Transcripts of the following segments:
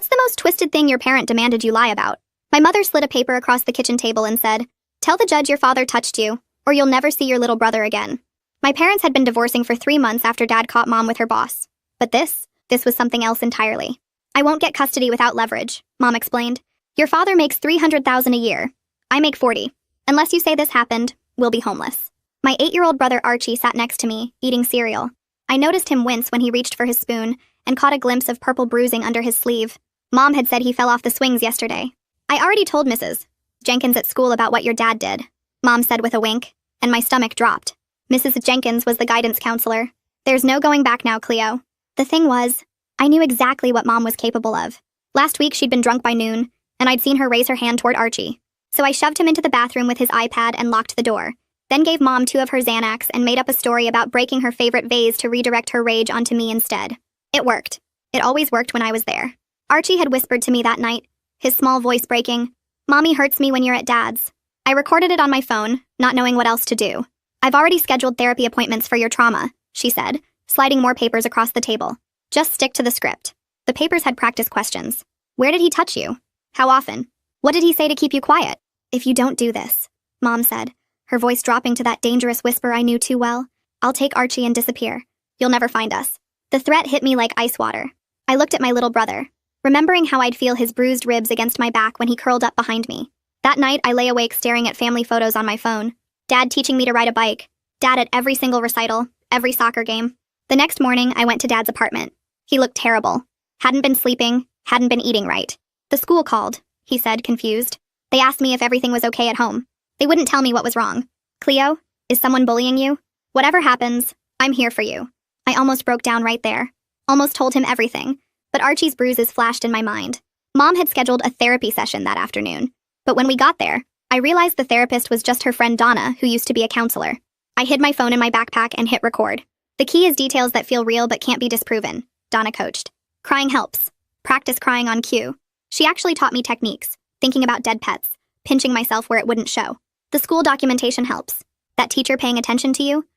What's the most twisted thing your parent demanded you lie about? My mother slid a paper across the kitchen table and said, "Tell the judge your father touched you, or you'll never see your little brother again." My parents had been divorcing for 3 months after Dad caught Mom with her boss. But this was something else entirely. "I won't get custody without leverage," Mom explained. "Your father makes $300,000 a year. I make 40. Unless you say this happened, we'll be homeless." My 8-year-old brother Archie sat next to me, eating cereal. I noticed him wince when he reached for his spoon and caught a glimpse of purple bruising under his sleeve. Mom had said he fell off the swings yesterday. "I already told Mrs. Jenkins at school about what your dad did," Mom said with a wink, and my stomach dropped. Mrs. Jenkins was the guidance counselor. "There's no going back now, Cleo." The thing was, I knew exactly what Mom was capable of. Last week she'd been drunk by noon, and I'd seen her raise her hand toward Archie. So I shoved him into the bathroom with his iPad and locked the door, then gave Mom 2 of her Xanax and made up a story about breaking her favorite vase to redirect her rage onto me instead. It worked. It always worked when I was there. Archie had whispered to me that night, his small voice breaking, "Mommy hurts me when you're at Dad's." I recorded it on my phone, not knowing what else to do. "I've already scheduled therapy appointments for your trauma," she said, sliding more papers across the table. "Just stick to the script." The papers had practice questions. "Where did he touch you? How often? What did he say to keep you quiet?" "If you don't do this," Mom said, her voice dropping to that dangerous whisper I knew too well, "I'll take Archie and disappear. You'll never find us." The threat hit me like ice water. I looked at my little brother, remembering how I'd feel his bruised ribs against my back when he curled up behind me. That night, I lay awake staring at family photos on my phone. Dad teaching me to ride a bike. Dad at every single recital, every soccer game. The next morning, I went to Dad's apartment. He looked terrible. Hadn't been sleeping, hadn't been eating right. "The school called," he said, confused. "They asked me if everything was okay at home. They wouldn't tell me what was wrong." "Cleo, is someone bullying you? Whatever happens, I'm here for you." I almost broke down right there. Almost told him everything. But Archie's bruises flashed in my mind. Mom had scheduled a therapy session that afternoon. But when we got there, I realized the therapist was just her friend Donna, who used to be a counselor. I hid my phone in my backpack and hit record. "The key is details that feel real but can't be disproven," Donna coached. "Crying helps. Practice crying on cue." She actually taught me techniques, thinking about dead pets, pinching myself where it wouldn't show. "The school documentation helps. That teacher paying attention to you?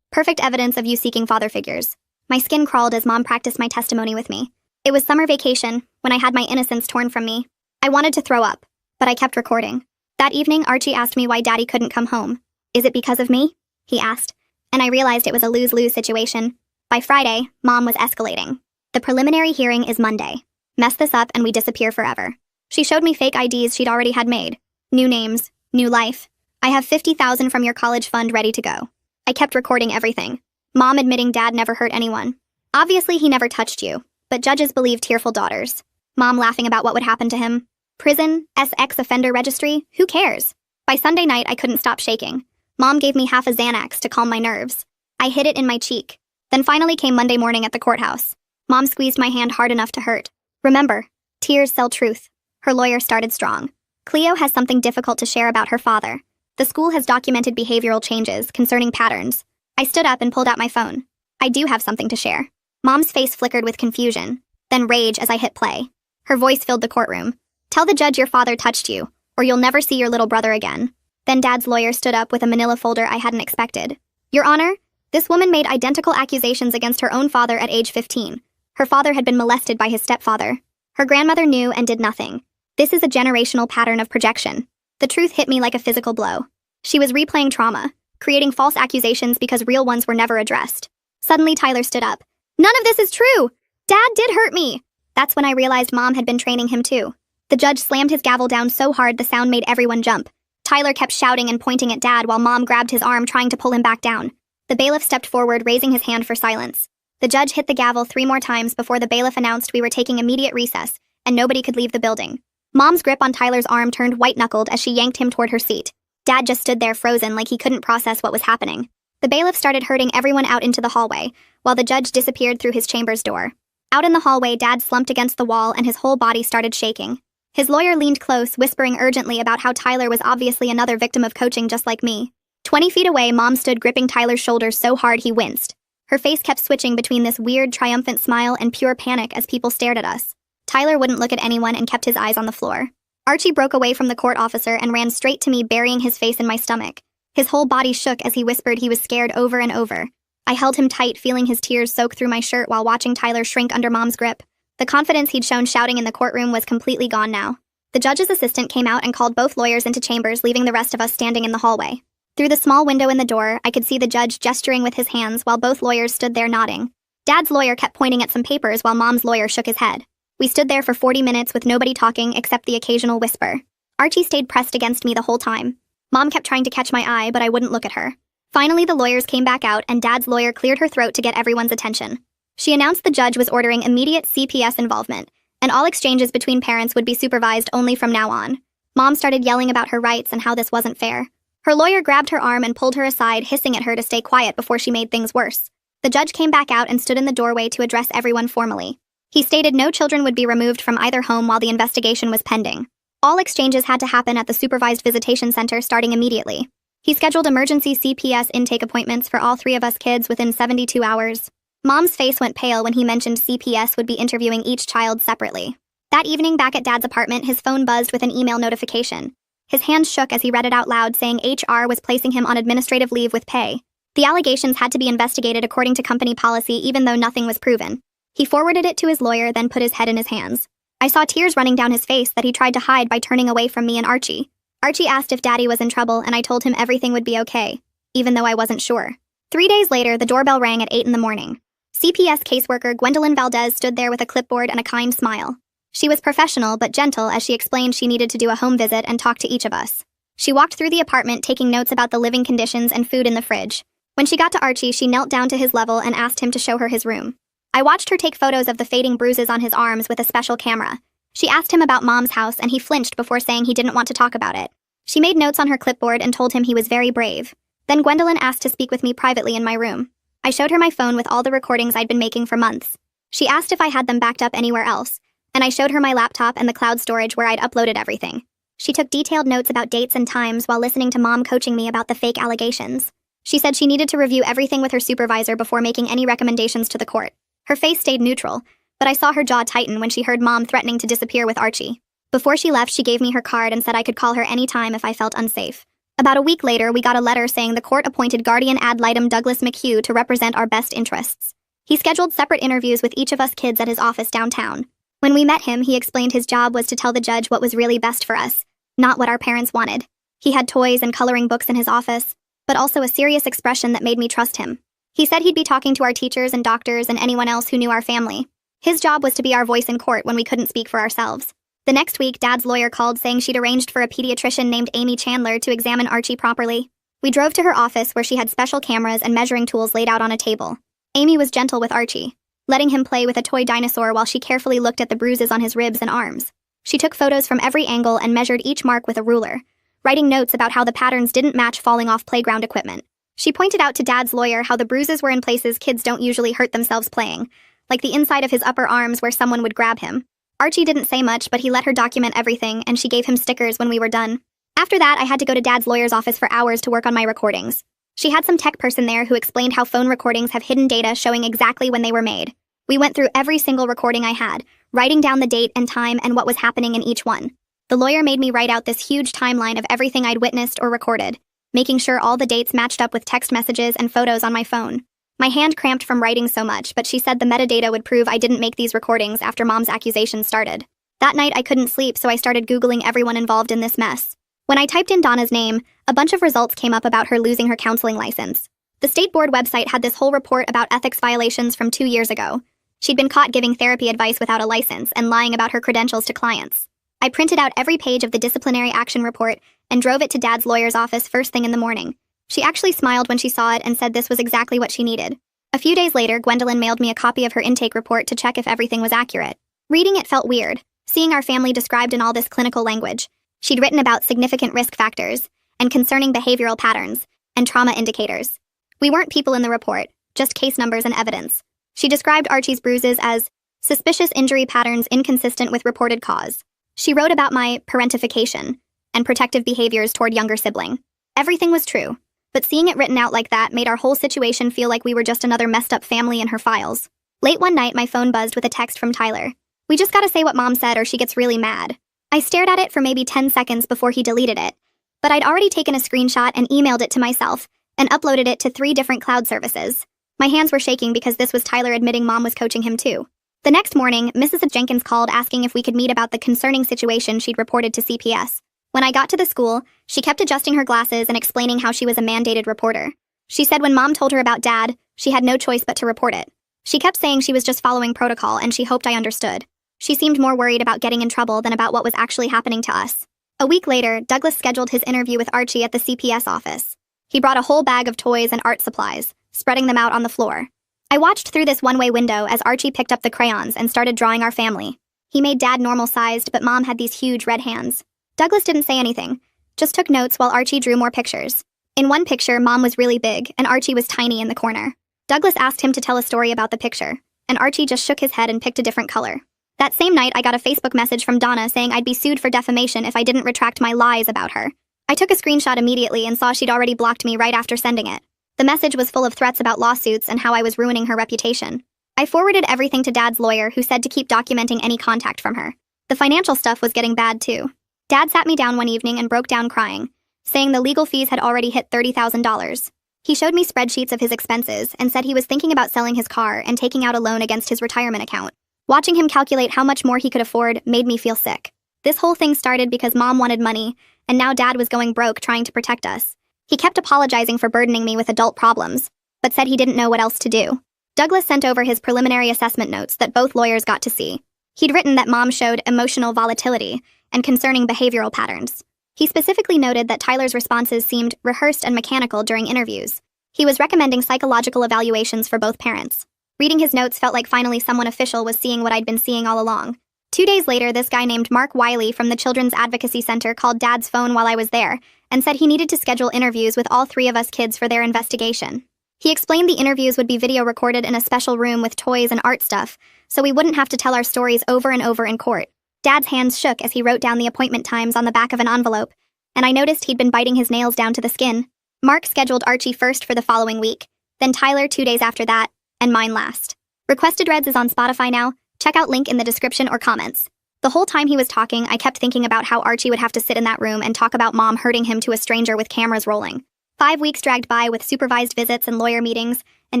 Perfect evidence of you seeking father figures." My skin crawled as Mom practiced my testimony with me. It was summer vacation, when I had my innocence torn from me. I wanted to throw up, but I kept recording. That evening, Archie asked me why Daddy couldn't come home. "Is it because of me?" he asked, and I realized it was a lose-lose situation. By Friday, Mom was escalating. "The preliminary hearing is Monday. Mess this up and we disappear forever." She showed me fake IDs she'd already had made. New names, new life. "I have $50,000 from your college fund ready to go." I kept recording everything. Mom admitting Dad never hurt anyone. "Obviously he never touched you, but judges believe tearful daughters." Mom laughing about what would happen to him. "Prison, ex-offender registry, who cares?" By Sunday night, I couldn't stop shaking. Mom gave me half a Xanax to calm my nerves. I hid it in my cheek. Then finally came Monday morning at the courthouse. Mom squeezed my hand hard enough to hurt. "Remember, tears sell truth." Her lawyer started strong. "Cleo has something difficult to share about her father. The school has documented behavioral changes concerning patterns." I stood up and pulled out my phone. "I do have something to share." Mom's face flickered with confusion, then rage as I hit play. Her voice filled the courtroom. "Tell the judge your father touched you, or you'll never see your little brother again." Then Dad's lawyer stood up with a manila folder I hadn't expected. "Your Honor, this woman made identical accusations against her own father at age 15. Her father had been molested by his stepfather. Her grandmother knew and did nothing. This is a generational pattern of projection." The truth hit me like a physical blow. She was replaying trauma, creating false accusations because real ones were never addressed. Suddenly, Tyler stood up. "None of this is true! Dad did hurt me!" That's when I realized Mom had been training him too. The judge slammed his gavel down so hard the sound made everyone jump. Tyler kept shouting and pointing at Dad while Mom grabbed his arm trying to pull him back down. The bailiff stepped forward, raising his hand for silence. The judge hit the gavel 3 more times before the bailiff announced we were taking immediate recess, and nobody could leave the building. Mom's grip on Tyler's arm turned white-knuckled as she yanked him toward her seat. Dad just stood there frozen like he couldn't process what was happening. The bailiff started herding everyone out into the hallway, while the judge disappeared through his chamber's door. Out in the hallway, Dad slumped against the wall and his whole body started shaking. His lawyer leaned close, whispering urgently about how Tyler was obviously another victim of coaching just like me. 20 feet away, Mom stood gripping Tyler's shoulders so hard he winced. Her face kept switching between this weird, triumphant smile and pure panic as people stared at us. Tyler wouldn't look at anyone and kept his eyes on the floor. Archie broke away from the court officer and ran straight to me, burying his face in my stomach. His whole body shook as he whispered he was scared over and over. I held him tight, feeling his tears soak through my shirt while watching Tyler shrink under Mom's grip. The confidence he'd shown shouting in the courtroom was completely gone now. The judge's assistant came out and called both lawyers into chambers, leaving the rest of us standing in the hallway. Through the small window in the door, I could see the judge gesturing with his hands while both lawyers stood there nodding. Dad's lawyer kept pointing at some papers while Mom's lawyer shook his head. We stood there for 40 minutes with nobody talking except the occasional whisper. Archie stayed pressed against me the whole time. Mom kept trying to catch my eye, but I wouldn't look at her. Finally, the lawyers came back out and Dad's lawyer cleared her throat to get everyone's attention. She announced the judge was ordering immediate CPS involvement, and all exchanges between parents would be supervised only from now on. Mom started yelling about her rights and how this wasn't fair. Her lawyer grabbed her arm and pulled her aside, hissing at her to stay quiet before she made things worse. The judge came back out and stood in the doorway to address everyone formally. He stated no children would be removed from either home while the investigation was pending. All exchanges had to happen at the supervised visitation center starting immediately. He scheduled emergency CPS intake appointments for all 3 of us kids within 72 hours. Mom's face went pale when he mentioned CPS would be interviewing each child separately. That evening, back at Dad's apartment, his phone buzzed with an email notification. His hands shook as he read it out loud, saying HR was placing him on administrative leave with pay. The allegations had to be investigated according to company policy, even though nothing was proven. He forwarded it to his lawyer, then put his head in his hands. I saw tears running down his face that he tried to hide by turning away from me and Archie. Archie asked if Daddy was in trouble, and I told him everything would be okay, even though I wasn't sure. 3 days later, the doorbell rang at 8 in the morning. CPS caseworker Gwendolyn Valdez stood there with a clipboard and a kind smile. She was professional but gentle as she explained she needed to do a home visit and talk to each of us. She walked through the apartment, taking notes about the living conditions and food in the fridge. When she got to Archie, she knelt down to his level and asked him to show her his room. I watched her take photos of the fading bruises on his arms with a special camera. She asked him about Mom's house, and he flinched before saying he didn't want to talk about it. She made notes on her clipboard and told him he was very brave. Then Gwendolyn asked to speak with me privately in my room. I showed her my phone with all the recordings I'd been making for months. She asked if I had them backed up anywhere else, and I showed her my laptop and the cloud storage where I'd uploaded everything. She took detailed notes about dates and times while listening to Mom coaching me about the fake allegations. She said she needed to review everything with her supervisor before making any recommendations to the court. Her face stayed neutral, but I saw her jaw tighten when she heard Mom threatening to disappear with Archie. Before she left, she gave me her card and said I could call her anytime if I felt unsafe. About a week later, we got a letter saying the court appointed guardian ad litem Douglas McHugh to represent our best interests. He scheduled separate interviews with each of us kids at his office downtown. When we met him, he explained his job was to tell the judge what was really best for us, not what our parents wanted. He had toys and coloring books in his office, but also a serious expression that made me trust him. He said he'd be talking to our teachers and doctors and anyone else who knew our family. His job was to be our voice in court when we couldn't speak for ourselves. The next week, Dad's lawyer called saying she'd arranged for a pediatrician named Amy Chandler to examine Archie properly. We drove to her office where she had special cameras and measuring tools laid out on a table. Amy was gentle with Archie, letting him play with a toy dinosaur while she carefully looked at the bruises on his ribs and arms. She took photos from every angle and measured each mark with a ruler, writing notes about how the patterns didn't match falling off playground equipment. She pointed out to Dad's lawyer how the bruises were in places kids don't usually hurt themselves playing, like the inside of his upper arms where someone would grab him. Archie didn't say much, but he let her document everything, and she gave him stickers when we were done. After that, I had to go to Dad's lawyer's office for hours to work on my recordings. She had some tech person there who explained how phone recordings have hidden data showing exactly when they were made. We went through every single recording I had, writing down the date and time and what was happening in each one. The lawyer made me write out this huge timeline of everything I'd witnessed or recorded, making sure all the dates matched up with text messages and photos on my phone. My hand cramped from writing so much, but she said the metadata would prove I didn't make these recordings after Mom's accusations started. That night, I couldn't sleep, so I started Googling everyone involved in this mess. When I typed in Donna's name, a bunch of results came up about her losing her counseling license. The state board website had this whole report about ethics violations from 2 years ago. She'd been caught giving therapy advice without a license and lying about her credentials to clients. I printed out every page of the disciplinary action report and drove it to Dad's lawyer's office first thing in the morning. She actually smiled when she saw it and said this was exactly what she needed. A few days later, Gwendolyn mailed me a copy of her intake report to check if everything was accurate. Reading it felt weird, seeing our family described in all this clinical language. She'd written about significant risk factors and concerning behavioral patterns and trauma indicators. We weren't people in the report, just case numbers and evidence. She described Archie's bruises as suspicious injury patterns inconsistent with reported cause. She wrote about my parentification and protective behaviors toward younger sibling. Everything was true, but seeing it written out like that made our whole situation feel like we were just another messed up family in her files. Late one night, my phone buzzed with a text from Tyler. "We just gotta say what Mom said or she gets really mad." I stared at it for maybe 10 seconds before he deleted it, but I'd already taken a screenshot and emailed it to myself and uploaded it to 3 different cloud services. My hands were shaking because this was Tyler admitting Mom was coaching him too. The next morning, Mrs. Jenkins called asking if we could meet about the concerning situation she'd reported to CPS. When I got to the school, she kept adjusting her glasses and explaining how she was a mandated reporter. She said when Mom told her about Dad, she had no choice but to report it. She kept saying she was just following protocol and she hoped I understood. She seemed more worried about getting in trouble than about what was actually happening to us. A week later, Douglas scheduled his interview with Archie at the CPS office. He brought a whole bag of toys and art supplies, spreading them out on the floor. I watched through this one-way window as Archie picked up the crayons and started drawing our family. He made Dad normal-sized, but Mom had these huge red hands. Douglas didn't say anything, just took notes while Archie drew more pictures. In one picture, Mom was really big, and Archie was tiny in the corner. Douglas asked him to tell a story about the picture, and Archie just shook his head and picked a different color. That same night, I got a Facebook message from Donna saying I'd be sued for defamation if I didn't retract my lies about her. I took a screenshot immediately and saw she'd already blocked me right after sending it. The message was full of threats about lawsuits and how I was ruining her reputation. I forwarded everything to Dad's lawyer, who said to keep documenting any contact from her. The financial stuff was getting bad too. Dad sat me down one evening and broke down crying, saying the legal fees had already hit $30,000. He showed me spreadsheets of his expenses and said he was thinking about selling his car and taking out a loan against his retirement account. Watching him calculate how much more he could afford made me feel sick. This whole thing started because Mom wanted money, and now Dad was going broke trying to protect us. He kept apologizing for burdening me with adult problems, but said he didn't know what else to do. Douglas sent over his preliminary assessment notes that both lawyers got to see. He'd written that Mom showed emotional volatility and concerning behavioral patterns. He specifically noted that Tyler's responses seemed rehearsed and mechanical during interviews. He was recommending psychological evaluations for both parents. Reading his notes felt like finally someone official was seeing what I'd been seeing all along. 2 days later, this guy named Mark Wiley from the Children's Advocacy Center called Dad's phone while I was there and said he needed to schedule interviews with all 3 of us kids for their investigation. He explained the interviews would be video recorded in a special room with toys and art stuff, so we wouldn't have to tell our stories over and over in court. Dad's hands shook as he wrote down the appointment times on the back of an envelope, and I noticed he'd been biting his nails down to the skin. Mark scheduled Archie first for the following week, then Tyler 2 days after that, and mine last. Requested Reds is on Spotify now. Check out link in the description or comments. The whole time he was talking, I kept thinking about how Archie would have to sit in that room and talk about Mom hurting him to a stranger with cameras rolling. 5 weeks dragged by with supervised visits and lawyer meetings, and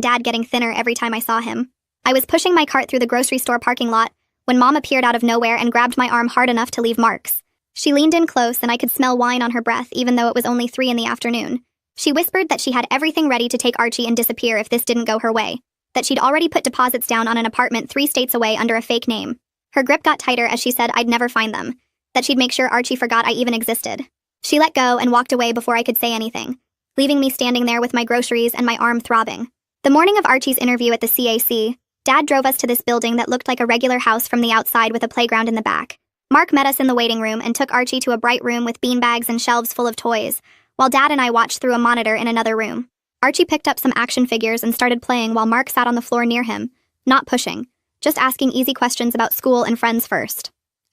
Dad getting thinner every time I saw him. I was pushing my cart through the grocery store parking lot when Mom appeared out of nowhere and grabbed my arm hard enough to leave marks. She leaned in close and I could smell wine on her breath even though it was only 3 in the afternoon. She whispered that she had everything ready to take Archie and disappear if this didn't go her way, that she'd already put deposits down on an apartment 3 states away under a fake name. Her grip got tighter as she said I'd never find them, that she'd make sure Archie forgot I even existed. She let go and walked away before I could say anything, leaving me standing there with my groceries and my arm throbbing. The morning of Archie's interview at the CAC, Dad drove us to this building that looked like a regular house from the outside with a playground in the back. Mark met us in the waiting room and took Archie to a bright room with beanbags and shelves full of toys, while Dad and I watched through a monitor in another room. Archie picked up some action figures and started playing while Mark sat on the floor near him, not pushing, just asking easy questions about school and friends first.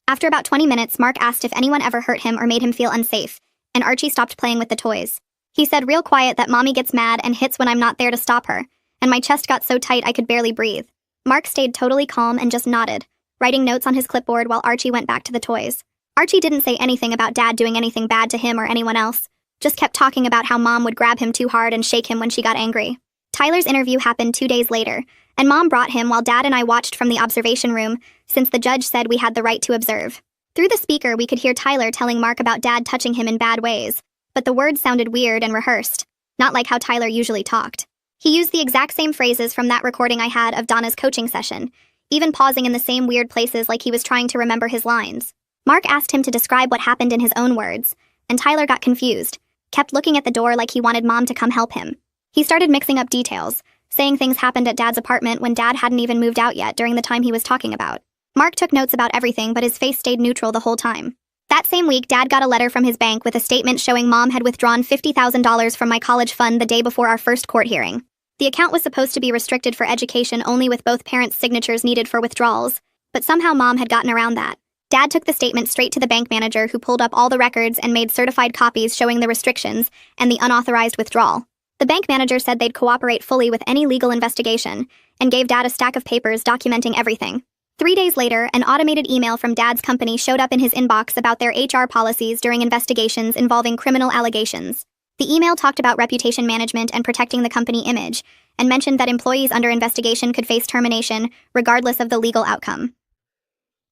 After about 20 minutes, Mark asked if anyone ever hurt him or made him feel unsafe, and Archie stopped playing with the toys. He said real quiet that Mommy gets mad and hits when I'm not there to stop her, and my chest got so tight I could barely breathe. Mark stayed totally calm and just nodded, writing notes on his clipboard while Archie went back to the toys. Archie didn't say anything about Dad doing anything bad to him or anyone else, just kept talking about how Mom would grab him too hard and shake him when she got angry. Tyler's interview happened 2 days later, and Mom brought him while Dad and I watched from the observation room since the judge said we had the right to observe. Through the speaker, we could hear Tyler telling Mark about Dad touching him in bad ways, but the words sounded weird and rehearsed, not like how Tyler usually talked. He used the exact same phrases from that recording I had of Donna's coaching session, even pausing in the same weird places like he was trying to remember his lines. Mark asked him to describe what happened in his own words, and Tyler got confused, kept looking at the door like he wanted Mom to come help him. He started mixing up details, saying things happened at Dad's apartment when Dad hadn't even moved out yet during the time he was talking about. Mark took notes about everything, but his face stayed neutral the whole time. That same week, Dad got a letter from his bank with a statement showing Mom had withdrawn $50,000 from my college fund the day before our first court hearing. The account was supposed to be restricted for education only with both parents' signatures needed for withdrawals, but somehow Mom had gotten around that. Dad took the statement straight to the bank manager, who pulled up all the records and made certified copies showing the restrictions and the unauthorized withdrawal. The bank manager said they'd cooperate fully with any legal investigation and gave Dad a stack of papers documenting everything. 3 days later, an automated email from Dad's company showed up in his inbox about their HR policies during investigations involving criminal allegations. The email talked about reputation management and protecting the company image, and mentioned that employees under investigation could face termination, regardless of the legal outcome.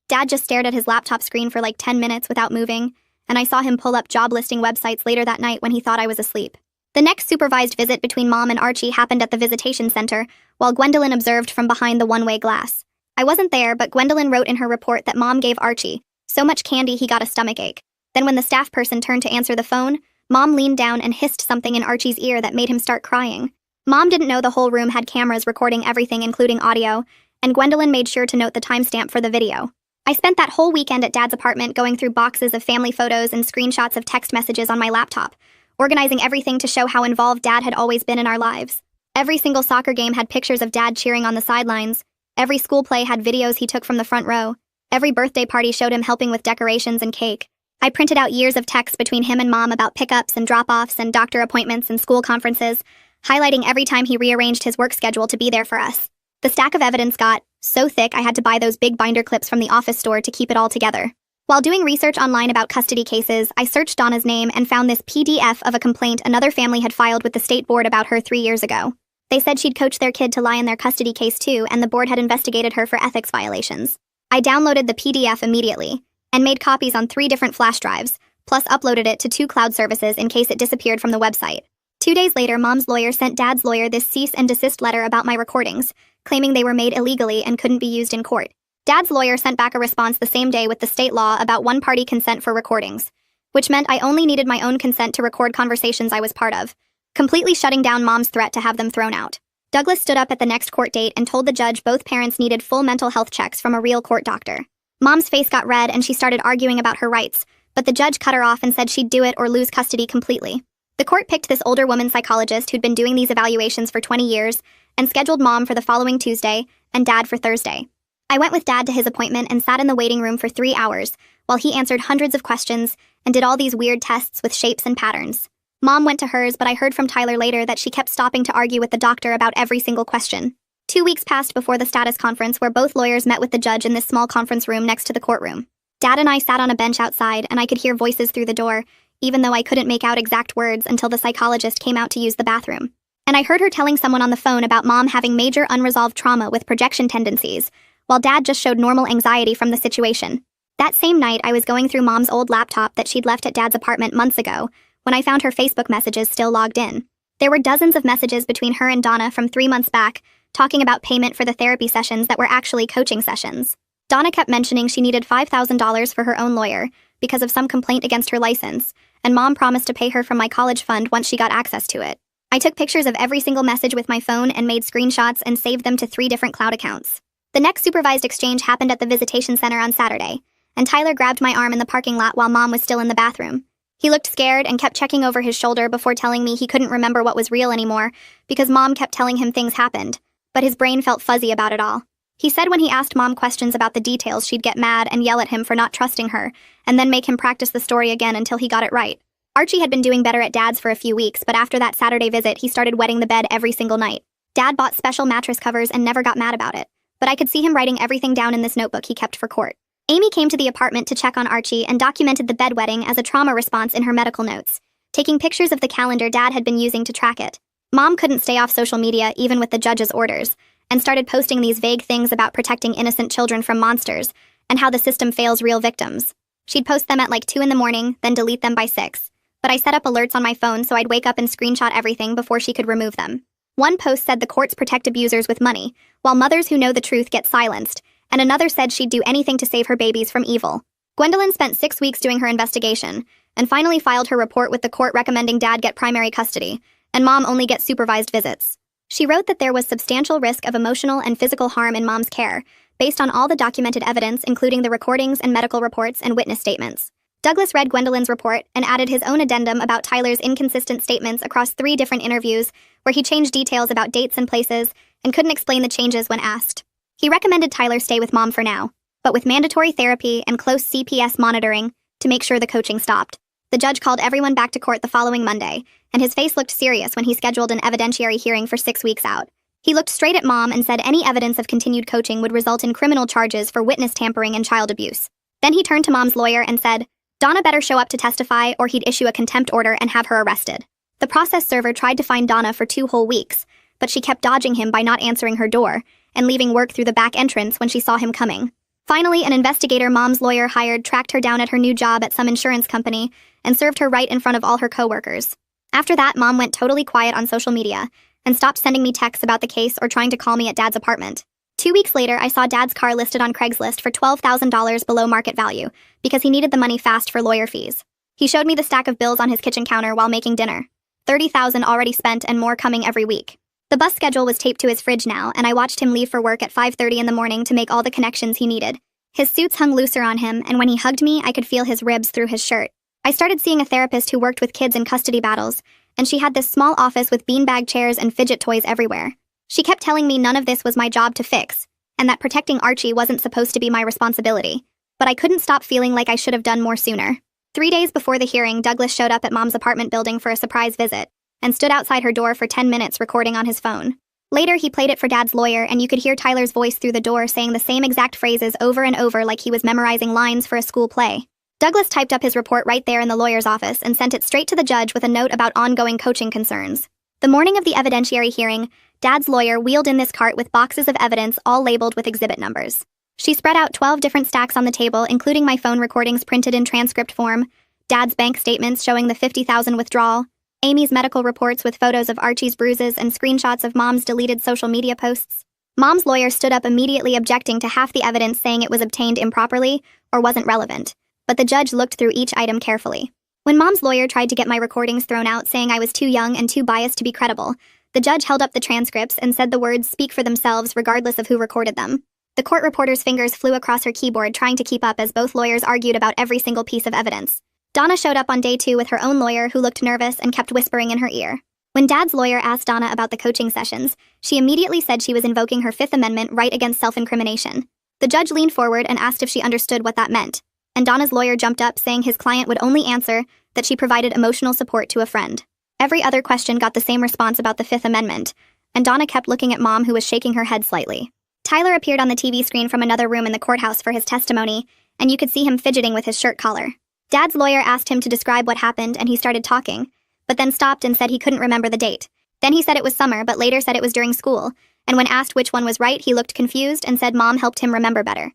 Dad just stared at his laptop screen for like 10 minutes without moving, and I saw him pull up job listing websites later that night when he thought I was asleep. The next supervised visit between Mom and Archie happened at the visitation center, while Gwendolyn observed from behind the one-way glass. I wasn't there, but Gwendolyn wrote in her report that Mom gave Archie so much candy he got a stomachache. Then when the staff person turned to answer the phone, Mom leaned down and hissed something in Archie's ear that made him start crying. Mom didn't know the whole room had cameras recording everything, including audio, and Gwendolyn made sure to note the timestamp for the video. I spent that whole weekend at Dad's apartment going through boxes of family photos and screenshots of text messages on my laptop, organizing everything to show how involved Dad had always been in our lives. Every single soccer game had pictures of Dad cheering on the sidelines. Every school play had videos he took from the front row. Every birthday party showed him helping with decorations and cake. I printed out years of texts between him and Mom about pickups and drop-offs and doctor appointments and school conferences, highlighting every time he rearranged his work schedule to be there for us. The stack of evidence got so thick I had to buy those big binder clips from the office store to keep it all together. While doing research online about custody cases, I searched Donna's name and found this PDF of a complaint another family had filed with the state board about her 3 years ago. They said she'd coached their kid to lie in their custody case too, and the board had investigated her for ethics violations. I downloaded the PDF immediately and made copies on 3 different flash drives, plus uploaded it to 2 cloud services in case it disappeared from the website. 2 days later, Mom's lawyer sent Dad's lawyer this cease and desist letter about my recordings, claiming they were made illegally and couldn't be used in court. Dad's lawyer sent back a response the same day with the state law about one-party consent for recordings, which meant I only needed my own consent to record conversations I was part of, completely shutting down Mom's threat to have them thrown out. Douglas stood up at the next court date and told the judge both parents needed full mental health checks from a real court doctor. Mom's face got red and she started arguing about her rights, but the judge cut her off and said she'd do it or lose custody completely. The court picked this older woman psychologist who'd been doing these evaluations for 20 years and scheduled Mom for the following Tuesday and Dad for Thursday. I went with Dad to his appointment and sat in the waiting room for 3 hours while he answered hundreds of questions and did all these weird tests with shapes and patterns. Mom went to hers, but I heard from Tyler later that she kept stopping to argue with the doctor about every single question. 2 weeks passed before the status conference where both lawyers met with the judge in this small conference room next to the courtroom. Dad and I sat on a bench outside and I could hear voices through the door, even though I couldn't make out exact words until the psychologist came out to use the bathroom. And I heard her telling someone on the phone about Mom having major unresolved trauma with projection tendencies, while Dad just showed normal anxiety from the situation. That same night, I was going through Mom's old laptop that she'd left at Dad's apartment months ago, when I found her Facebook messages still logged in. There were dozens of messages between her and Donna from 3 months back, talking about payment for the therapy sessions that were actually coaching sessions. Donna kept mentioning she needed $5,000 for her own lawyer because of some complaint against her license, and Mom promised to pay her from my college fund once she got access to it. I took pictures of every single message with my phone and made screenshots and saved them to 3 different cloud accounts. The next supervised exchange happened at the visitation center on Saturday, and Tyler grabbed my arm in the parking lot while Mom was still in the bathroom. He looked scared and kept checking over his shoulder before telling me he couldn't remember what was real anymore because Mom kept telling him things happened, but his brain felt fuzzy about it all. He said when he asked Mom questions about the details, she'd get mad and yell at him for not trusting her, and then make him practice the story again until he got it right. Archie had been doing better at Dad's for a few weeks, but after that Saturday visit, he started wetting the bed every single night. Dad bought special mattress covers and never got mad about it, but I could see him writing everything down in this notebook he kept for court. Amy came to the apartment to check on Archie and documented the bedwetting as a trauma response in her medical notes, taking pictures of the calendar Dad had been using to track it. Mom couldn't stay off social media even with the judge's orders, and started posting these vague things about protecting innocent children from monsters and how the system fails real victims. She'd post them at like 2 in the morning, then delete them by 6. But I set up alerts on my phone so I'd wake up and screenshot everything before she could remove them. One post said the courts protect abusers with money, while mothers who know the truth get silenced, and another said she'd do anything to save her babies from evil. Gwendolyn spent 6 weeks doing her investigation, and finally filed her report with the court recommending Dad get primary custody, and Mom only get supervised visits. She wrote that there was substantial risk of emotional and physical harm in Mom's care, based on all the documented evidence including the recordings and medical reports and witness statements. Douglas read Gwendolyn's report and added his own addendum about Tyler's inconsistent statements across 3 different interviews where he changed details about dates and places and couldn't explain the changes when asked. He recommended Tyler stay with Mom for now, but with mandatory therapy and close CPS monitoring to make sure the coaching stopped. The judge called everyone back to court the following Monday, and his face looked serious when he scheduled an evidentiary hearing for 6 weeks out. He looked straight at Mom and said any evidence of continued coaching would result in criminal charges for witness tampering and child abuse. Then he turned to Mom's lawyer and said, Donna better show up to testify or he'd issue a contempt order and have her arrested. The process server tried to find Donna for 2 whole weeks, but she kept dodging him by not answering her door and leaving work through the back entrance when she saw him coming. Finally, an investigator Mom's lawyer hired tracked her down at her new job at some insurance company and served her right in front of all her coworkers. After that, Mom went totally quiet on social media and stopped sending me texts about the case or trying to call me at Dad's apartment. 2 weeks later, I saw Dad's car listed on Craigslist for $12,000 below market value because he needed the money fast for lawyer fees. He showed me the stack of bills on his kitchen counter while making dinner. $30,000 already spent and more coming every week. The bus schedule was taped to his fridge now, and I watched him leave for work at 5:30 in the morning to make all the connections he needed. His suits hung looser on him, and when he hugged me, I could feel his ribs through his shirt. I started seeing a therapist who worked with kids in custody battles, and she had this small office with beanbag chairs and fidget toys everywhere. She kept telling me none of this was my job to fix, and that protecting Archie wasn't supposed to be my responsibility. But I couldn't stop feeling like I should have done more sooner. 3 days before the hearing, Douglas showed up at Mom's apartment building for a surprise visit, and stood outside her door for 10 minutes recording on his phone. Later, he played it for Dad's lawyer, and you could hear Tyler's voice through the door saying the same exact phrases over and over like he was memorizing lines for a school play. Douglas typed up his report right there in the lawyer's office and sent it straight to the judge with a note about ongoing coaching concerns. The morning of the evidentiary hearing, Dad's lawyer wheeled in this cart with boxes of evidence all labeled with exhibit numbers. She spread out 12 different stacks on the table, including my phone recordings printed in transcript form, Dad's bank statements showing the $50,000 withdrawal, Amy's medical reports with photos of Archie's bruises and screenshots of Mom's deleted social media posts. Mom's lawyer stood up immediately objecting to half the evidence, saying it was obtained improperly or wasn't relevant, but the judge looked through each item carefully. When Mom's lawyer tried to get my recordings thrown out, saying I was too young and too biased to be credible, the judge held up the transcripts and said the words speak for themselves regardless of who recorded them. The court reporter's fingers flew across her keyboard trying to keep up as both lawyers argued about every single piece of evidence. Donna showed up on day 2 with her own lawyer, who looked nervous and kept whispering in her ear. When Dad's lawyer asked Donna about the coaching sessions, she immediately said she was invoking her Fifth Amendment right against self-incrimination. The judge leaned forward and asked if she understood what that meant, and Donna's lawyer jumped up, saying his client would only answer that she provided emotional support to a friend. Every other question got the same response about the Fifth Amendment, and Donna kept looking at Mom, who was shaking her head slightly. Tyler appeared on the TV screen from another room in the courthouse for his testimony, and you could see him fidgeting with his shirt collar. Dad's lawyer asked him to describe what happened, and he started talking, but then stopped and said he couldn't remember the date. Then he said it was summer, but later said it was during school, and when asked which one was right, he looked confused and said Mom helped him remember better.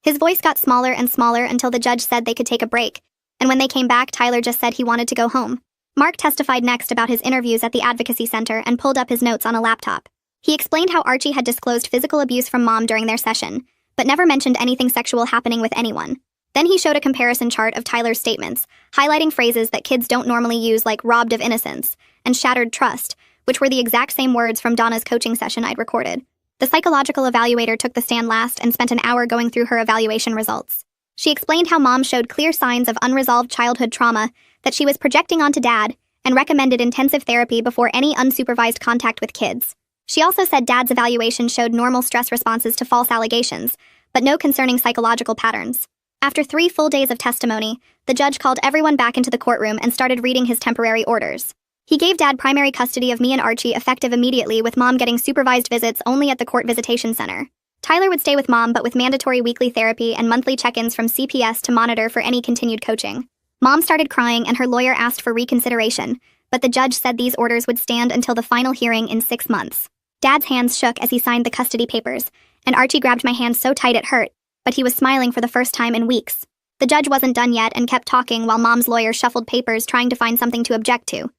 His voice got smaller and smaller until the judge said they could take a break, and when they came back, Tyler just said he wanted to go home. Mark testified next about his interviews at the advocacy center and pulled up his notes on a laptop. He explained how Archie had disclosed physical abuse from Mom during their session, but never mentioned anything sexual happening with anyone. Then he showed a comparison chart of Tyler's statements, highlighting phrases that kids don't normally use, like robbed of innocence and shattered trust, which were the exact same words from Donna's coaching session I'd recorded. The psychological evaluator took the stand last and spent an hour going through her evaluation results. She explained how Mom showed clear signs of unresolved childhood trauma that she was projecting onto Dad, and recommended intensive therapy before any unsupervised contact with kids. She also said Dad's evaluation showed normal stress responses to false allegations, but no concerning psychological patterns. After 3 full days of testimony, the judge called everyone back into the courtroom and started reading his temporary orders. He gave Dad primary custody of me and Archie effective immediately, with Mom getting supervised visits only at the court visitation center. Tyler would stay with Mom, but with mandatory weekly therapy and monthly check-ins from CPS to monitor for any continued coaching. Mom started crying and her lawyer asked for reconsideration, but the judge said these orders would stand until the final hearing in 6 months. Dad's hands shook as he signed the custody papers, and Archie grabbed my hand so tight it hurt, but he was smiling for the first time in weeks. The judge wasn't done yet and kept talking while Mom's lawyer shuffled papers trying to find something to object to.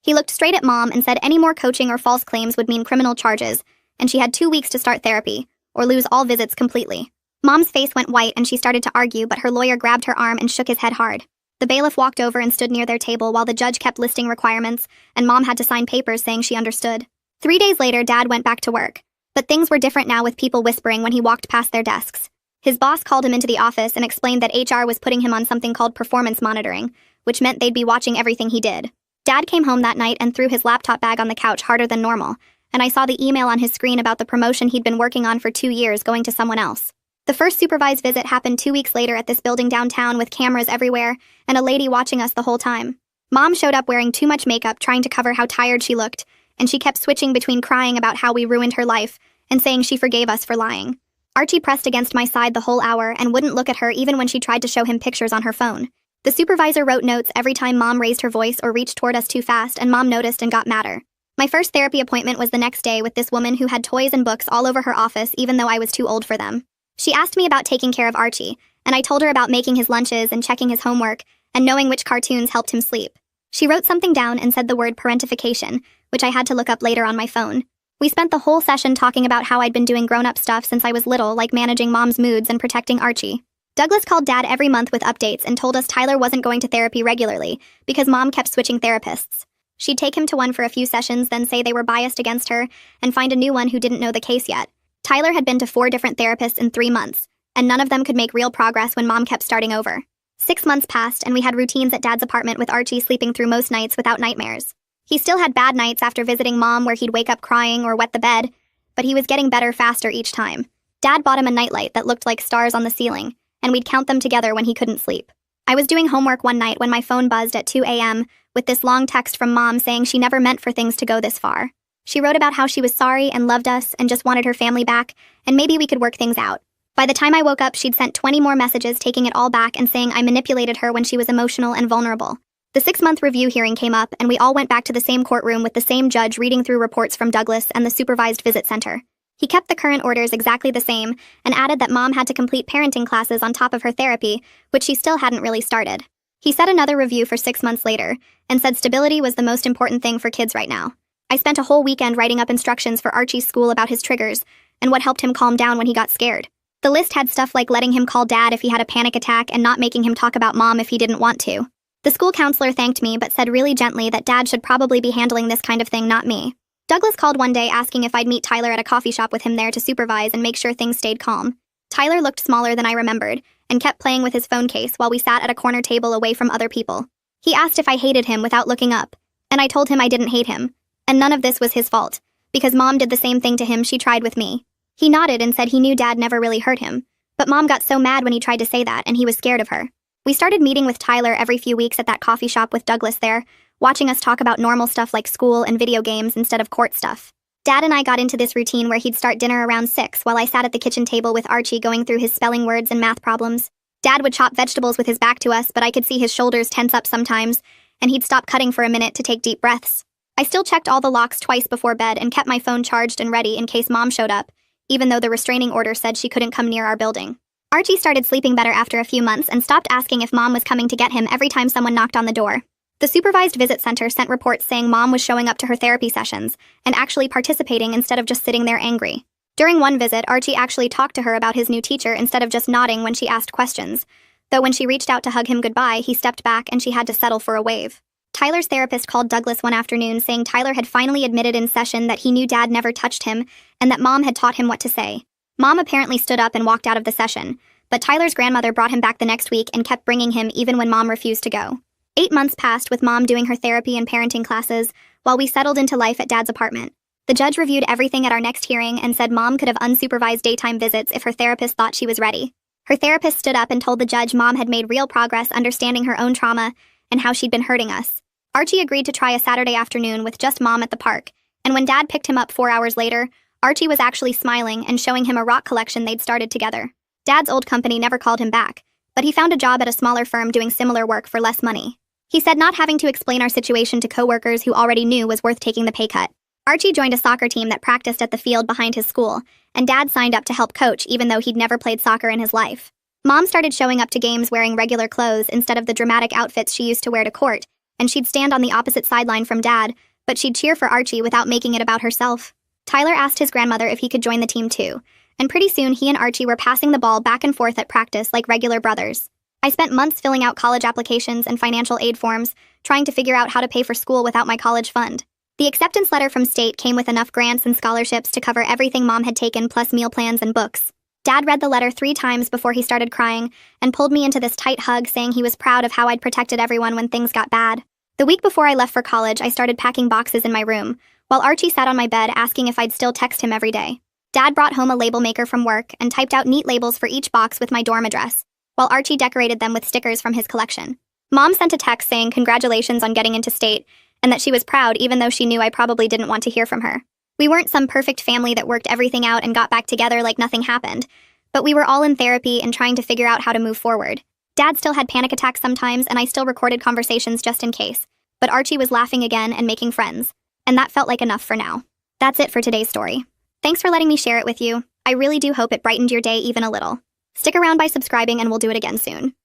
He looked straight at Mom and said any more coaching or false claims would mean criminal charges, and she had 2 weeks to start therapy, or lose all visits completely. Mom's face went white and she started to argue, but her lawyer grabbed her arm and shook his head hard. The bailiff walked over and stood near their table while the judge kept listing requirements, and Mom had to sign papers saying she understood. 3 days later, Dad went back to work, but things were different now, with people whispering when he walked past their desks. His boss called him into the office and explained that HR was putting him on something called performance monitoring, which meant they'd be watching everything he did. Dad came home that night and threw his laptop bag on the couch harder than normal, and I saw the email on his screen about the promotion he'd been working on for 2 years going to someone else. The first supervised visit happened 2 weeks later at this building downtown with cameras everywhere and a lady watching us the whole time. Mom showed up wearing too much makeup, trying to cover how tired she looked, and she kept switching between crying about how we ruined her life and saying she forgave us for lying. Archie pressed against my side the whole hour and wouldn't look at her even when she tried to show him pictures on her phone. The supervisor wrote notes every time Mom raised her voice or reached toward us too fast, and Mom noticed and got madder. My first therapy appointment was the next day with this woman who had toys and books all over her office even though I was too old for them. She asked me about taking care of Archie, and I told her about making his lunches and checking his homework and knowing which cartoons helped him sleep. She wrote something down and said the word parentification, which I had to look up later on my phone. We spent the whole session talking about how I'd been doing grown-up stuff since I was little, like managing Mom's moods and protecting Archie. Douglas called Dad every month with updates and told us Tyler wasn't going to therapy regularly because Mom kept switching therapists. She'd take him to one for a few sessions, then say they were biased against her, and find a new one who didn't know the case yet. Tyler had been to 4 different therapists in 3 months, and none of them could make real progress when Mom kept starting over. 6 months passed, and we had routines at Dad's apartment with Archie sleeping through most nights without nightmares. He still had bad nights after visiting Mom where he'd wake up crying or wet the bed, but he was getting better faster each time. Dad bought him a nightlight that looked like stars on the ceiling, and we'd count them together when he couldn't sleep. I was doing homework one night when my phone buzzed at 2 a.m. with this long text from Mom saying she never meant for things to go this far. She wrote about how she was sorry and loved us and just wanted her family back, and maybe we could work things out. By the time I woke up, she'd sent 20 more messages taking it all back and saying I manipulated her when she was emotional and vulnerable. The 6-month review hearing came up, and we all went back to the same courtroom with the same judge reading through reports from Douglas and the supervised visit center. He kept the current orders exactly the same and added that Mom had to complete parenting classes on top of her therapy, which she still hadn't really started. He set another review for 6 months later and said stability was the most important thing for kids right now. I spent a whole weekend writing up instructions for Archie's school about his triggers and what helped him calm down when he got scared. The list had stuff like letting him call Dad if he had a panic attack and not making him talk about Mom if he didn't want to. The school counselor thanked me but said really gently that Dad should probably be handling this kind of thing, not me. Douglas called one day asking if I'd meet Tyler at a coffee shop with him there to supervise and make sure things stayed calm. Tyler looked smaller than I remembered and kept playing with his phone case while we sat at a corner table away from other people. He asked if I hated him without looking up, and I told him I didn't hate him, and none of this was his fault, because Mom did the same thing to him she tried with me. He nodded and said he knew Dad never really hurt him, but Mom got so mad when he tried to say that and he was scared of her. We started meeting with Tyler every few weeks at that coffee shop with Douglas there, watching us talk about normal stuff like school and video games instead of court stuff. Dad and I got into this routine where he'd start dinner around 6 while I sat at the kitchen table with Archie going through his spelling words and math problems. Dad would chop vegetables with his back to us, but I could see his shoulders tense up sometimes, and he'd stop cutting for a minute to take deep breaths. I still checked all the locks twice before bed and kept my phone charged and ready in case Mom showed up, even though the restraining order said she couldn't come near our building. Archie started sleeping better after a few months and stopped asking if Mom was coming to get him every time someone knocked on the door. The supervised visit center sent reports saying Mom was showing up to her therapy sessions and actually participating instead of just sitting there angry. During one visit, Archie actually talked to her about his new teacher instead of just nodding when she asked questions, though when she reached out to hug him goodbye, he stepped back and she had to settle for a wave. Tyler's therapist called Douglas one afternoon saying Tyler had finally admitted in session that he knew Dad never touched him and that Mom had taught him what to say. Mom apparently stood up and walked out of the session, but Tyler's grandmother brought him back the next week and kept bringing him even when Mom refused to go. 8 months passed with Mom doing her therapy and parenting classes while we settled into life at Dad's apartment. The judge reviewed everything at our next hearing and said Mom could have unsupervised daytime visits if her therapist thought she was ready. Her therapist stood up and told the judge Mom had made real progress understanding her own trauma and how she'd been hurting us. Archie agreed to try a Saturday afternoon with just Mom at the park, and when Dad picked him up 4 hours later, Archie was actually smiling and showing him a rock collection they'd started together. Dad's old company never called him back, but he found a job at a smaller firm doing similar work for less money. He said not having to explain our situation to coworkers who already knew was worth taking the pay cut. Archie joined a soccer team that practiced at the field behind his school, and Dad signed up to help coach even though he'd never played soccer in his life. Mom started showing up to games wearing regular clothes instead of the dramatic outfits she used to wear to court, and she'd stand on the opposite sideline from Dad, but she'd cheer for Archie without making it about herself. Tyler asked his grandmother if he could join the team too, and pretty soon he and Archie were passing the ball back and forth at practice like regular brothers. I spent months filling out college applications and financial aid forms, trying to figure out how to pay for school without my college fund. The acceptance letter from state came with enough grants and scholarships to cover everything Mom had taken plus meal plans and books. Dad read the letter 3 times before he started crying and pulled me into this tight hug saying he was proud of how I'd protected everyone when things got bad. The week before I left for college, I started packing boxes in my room, while Archie sat on my bed asking if I'd still text him every day. Dad brought home a label maker from work and typed out neat labels for each box with my dorm address, while Archie decorated them with stickers from his collection. Mom sent a text saying congratulations on getting into state, and that she was proud even though she knew I probably didn't want to hear from her. We weren't some perfect family that worked everything out and got back together like nothing happened, but we were all in therapy and trying to figure out how to move forward. Dad still had panic attacks sometimes, and I still recorded conversations just in case. But Archie was laughing again and making friends. And that felt like enough for now. That's it for today's story. Thanks for letting me share it with you. I really do hope it brightened your day even a little. Stick around by subscribing and we'll do it again soon.